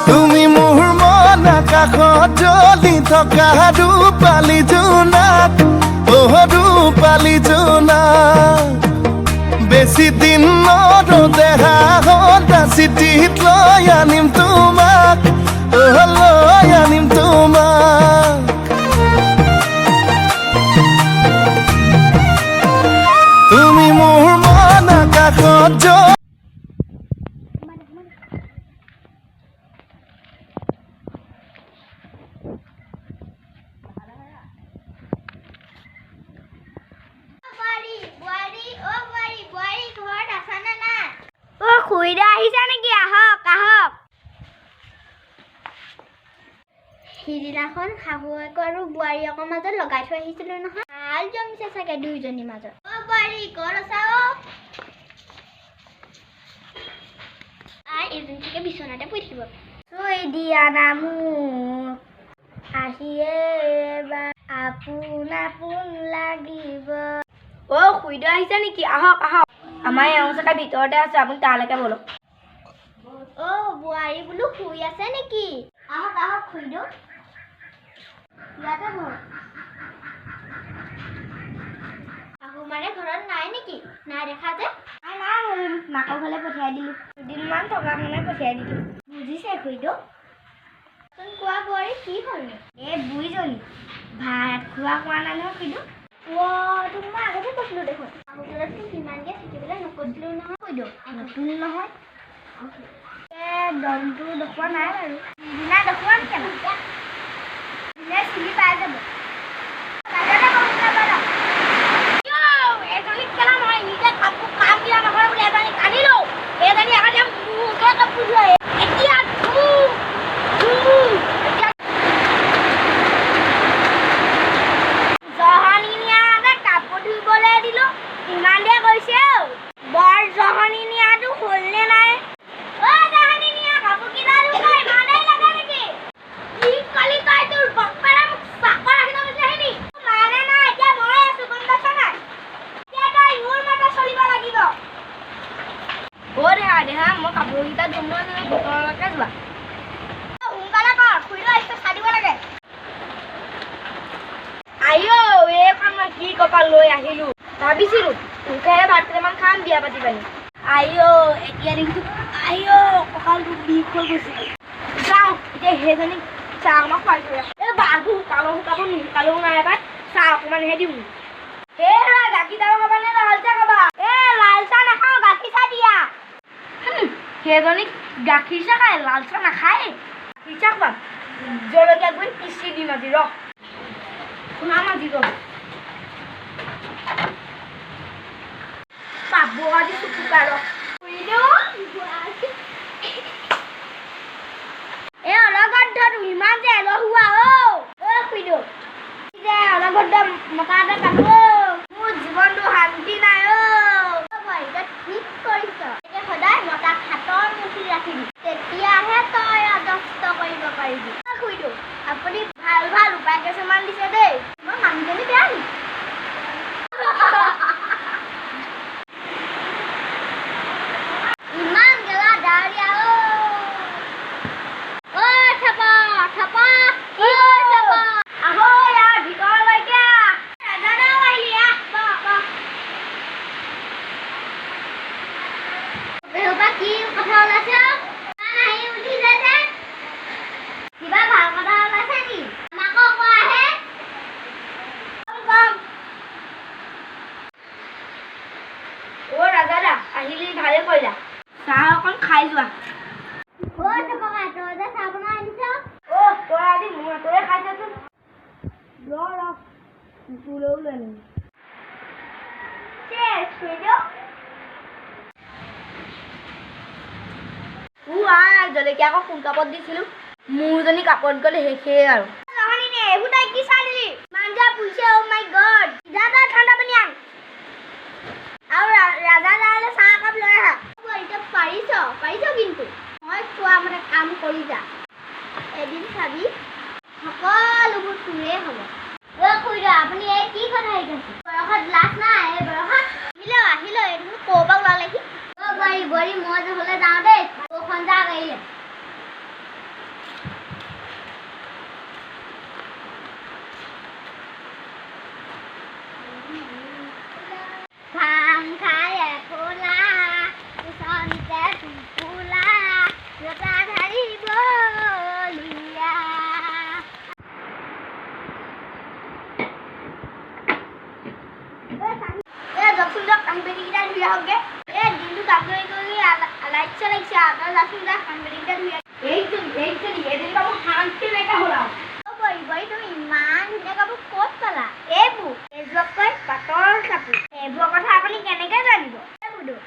তুমি মোৰ মন আকাশত জ্বলি থকা ৰূপালী জোনাক ৰূপালী জোনাক বেছি দিন নৰদেহা সদা চিঠিত লৈ আনিম তোমাক লৈ আনিম তোমাক তুমি মোৰ মন আকাশত খুইদা আহিছা নেকি? আহক আহক। সিদিনাখন শাহুৱেক আৰু বোৱাৰীয়েকৰ মাজত লগাই থৈ আহিছিলো নহয়, ভাল জমিছে চাগে দুইজনীৰ মাজত। বোৱাৰী ক'ত আছা? এজনী চাগে বিচনাতে পৰি থাকিব। চুই দিয়া না মোক আহিয়ে আপোন আপোন লাগিব। খুইদা আহিছে নেকি? আহক আহক। আমাৰ এওঁ চাগে ভিতৰতে আছে, আপুনি তালৈকে বলক। বোৱাৰী বোলো শুই আছে নেকি? আহক আহক খুইদো, ইয়াতে বহক। শাহু মানে ঘৰত নাই নেকি? নাই দেখা যে? নাই মাকৰ ঘৰলৈ পঠিয়াই দিলো, দুদিনমান থকা মানে পঠিয়াই দিলো। বুজিছে খুইদো? কোৱা বোৱাৰী কি হ'লনো? বুঢ়ীজনী ভাত খোৱা কোৱা নাই নহয় খুইদো। তোক মই আগতে কৈছিলো দেখোন, শাহু ঘৰত তোক ইমানকে থাকিবলৈ নকৈছিলো নহয় খুইদো। নতুন নহয় দমটো দেখুওৱা নাই বাৰু, দিনা দেখুৱাম কেনে দিনে চিনি পাই যাব। এজনীক কেলা নহয়, নিজে কাম দিয়া নকৰে বুলি এজনী কান্দিলো, এজনী আগতে মুখে কাপোৰ ধুৱাই এতিয়া জহনী নিয়াতে কাপোৰ ধুবলৈ দিলো, ইমান দেৰি কৈছে বৰ জহনী নিয়াটো হ'লনে নাই? দেহা মই কাপোৰকেইটা ধুম নহয়, ভিতৰলৈকে যোৱা। সোনকালে কৰ, খুইদো আহিছে, চাই দিব লাগে। এইখন মই কি কপাল লৈ আহিলো, ভাবিছিলো তোকেহে ভাত কেইটামান খাম বিয়া পাতি পানি। এতিয়া দেখিছো কঁকালটো বিষ হৈ গৈছে। যাওঁ এতিয়া সেইজনীক চাহ অকণমান খুৱাই থৈ বাঘু শুকালেও নাই এবাৰ চাহ অকণমানহে দিওঁ। গাখীৰ চাহ খাবা নে লাল চাহ খাবা? লাল চাহ নাখাওঁ, গাখীৰ চাহ দিয়া। সেইজনীক গাখীৰ চাহ খায়, লাল চাহ নাখায়। গাখীৰ চাহ খোৱা, জলকীয়া গৈ পিচি দিম আজি। শুনাম আজি পাব আজি চুকুকাৰ অলগত ইমান যে এলহুৱা খুইদো যে অলগত মতা এটা পালো, মোৰ জীৱনটো শান্তি নাই। ঠিক কৰিছ, এতিয়া সদায় মতাক হাতৰ মুঠিত ৰাখিবি, তেতিয়াহে তই অজস্ত কৰিব পাৰিবি। খুইদো আপুনি ভাল ভাল উপায় কিছুমান দিছে দেই, মই মানুহজনী বেয়া নেকি? ইমান গেলা ডাৱৰীয়া কি কথা ওলাইছে? উঠিছে যে কিবা ভাল কথা ওলাইছে নি? আমাকো কোৱাহে। ৰাজা দা আহিলি, ভালে কৰিলা। চাহ অকণ খাই যোৱা। তই যে চাহ বনাই আনিছ, তই আজি মোৰ হাতৰে খাই চাচোন। তোলৈও লৈ আনিম। জলকীয়া আকৌ সোণ কাপত দিছিলো, মোৰজনী কাপত গ'লে শেষেই আৰু। এইবোৰ তাই কি চাহ দিলি? মাঞ্জা পুইছে। অ' মাই গড, ঠাণ্ডা পানী আন আৰু ৰাজা দালে চাহ একাপ লৈ আহা। পাৰিছ কিন্তু মই কোৱা মতে কাম কৰি যা, এদিন চাবি সকলোবোৰ তোৰে হ'ব। খুইদো আপুনি এই কি কথা শিকাইছে? বয়সত লাজ নাই, এই বয়সত আহিল এইটো ক'ৰবাক ওলালেহি। বোৱাৰী মই যে হ'লে যাওঁ দেই, বৰষুণ যাক আহিলে। ভাং খায়ে খোলা কুচনতে ফুলা জোতা ধাৰিব লুইয়া যাওকচোন যাওক কাঁহী বাতিকেইটা ধুই আহকগে দিনটো কাপোৰ কৰি লাইট চলাইছে আপোনাৰ যাওকচোন যাওক কাঁহী বাতিকেইটা ধুই এদিন বাবু শান্তি নাইকিয়া হ'ল আৰু বৰী তুমি ইমান ধুনীয়া কাপোৰ ক'ত পালা এইবোৰতকৈ পাটৰ কাপোৰ এইবোৰৰ কথা আপুনি কেনেকৈ জানিব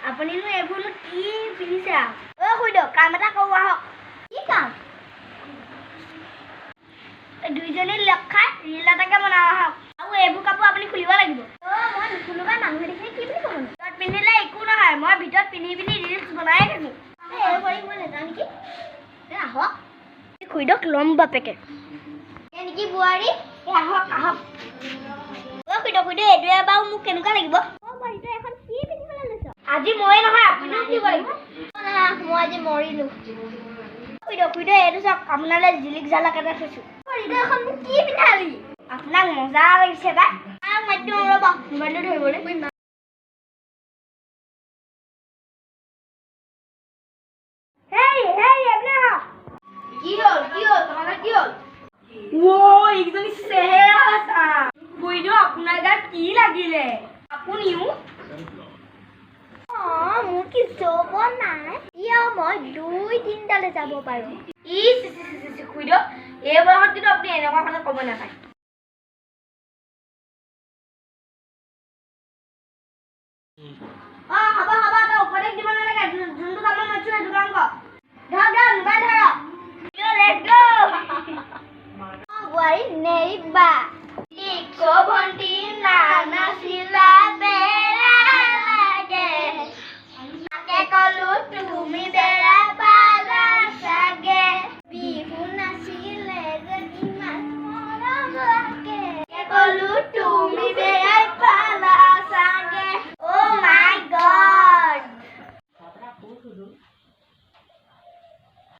আপুনিনো এইবোৰনো কি পিন্ধিছে আৰু খুইদেউ কাম এটা কৰোঁ আহক কি কাম দুইজনী লগ খাই ৰিল এটাকে বনাওঁ আহক আৰু এইবোৰ কাপোৰ আপুনি খুলিব লাগিব মই নুখুলো বা মানুহে দেখিলে কি বুলি ক'ব ভিতৰত পিন্ধিলে একো নহয় মই ভিতৰত পিন্ধি ৰিলছ বনায়ে থাকোঁ মই নাযাওঁ নেকি আহক খুইদক ল'ম বাপেকে নেকি বোৱাৰী আহক আহক খুইদক এইটোৱে বাৰু মোক কেনেকুৱা লাগিব এখন কি পিন্ধিবলৈ লৈছ আজি ময়ে নহয় আপুনিও দিব লাগিব মই আজি মৰিলোঁ খুইদক এইটো চাওক আপোনালৈ জিলিক জালাক এটা থৈছোঁ এখন মোক কি পিন্ধালি আপোনাক মজা লাগিছে পাই মাতি ৰ'ব মোবাইলটো ধৰিবলৈ কি হ'ল তোমালোকৰ কি হ'ল এইকেইজনী চেহেৰা আছা বুইদেউ আপোনাৰ গাত কি লাগিলে আপুনিও মোৰ কি যৌব নাই মই 2-3টালৈ যাব পাৰোঁ খুইদেউ এই বয়সত কিন্তু আপুনি এনেকুৱা কথা ক'ব নাপায় হ'ব তই উপদেশ দিব নালাগে যোনটো কামত মাতিছোঁ সেইটো কাম কৰ ধৰক মোবাইল ধৰক বোৱাৰী নেৰিবা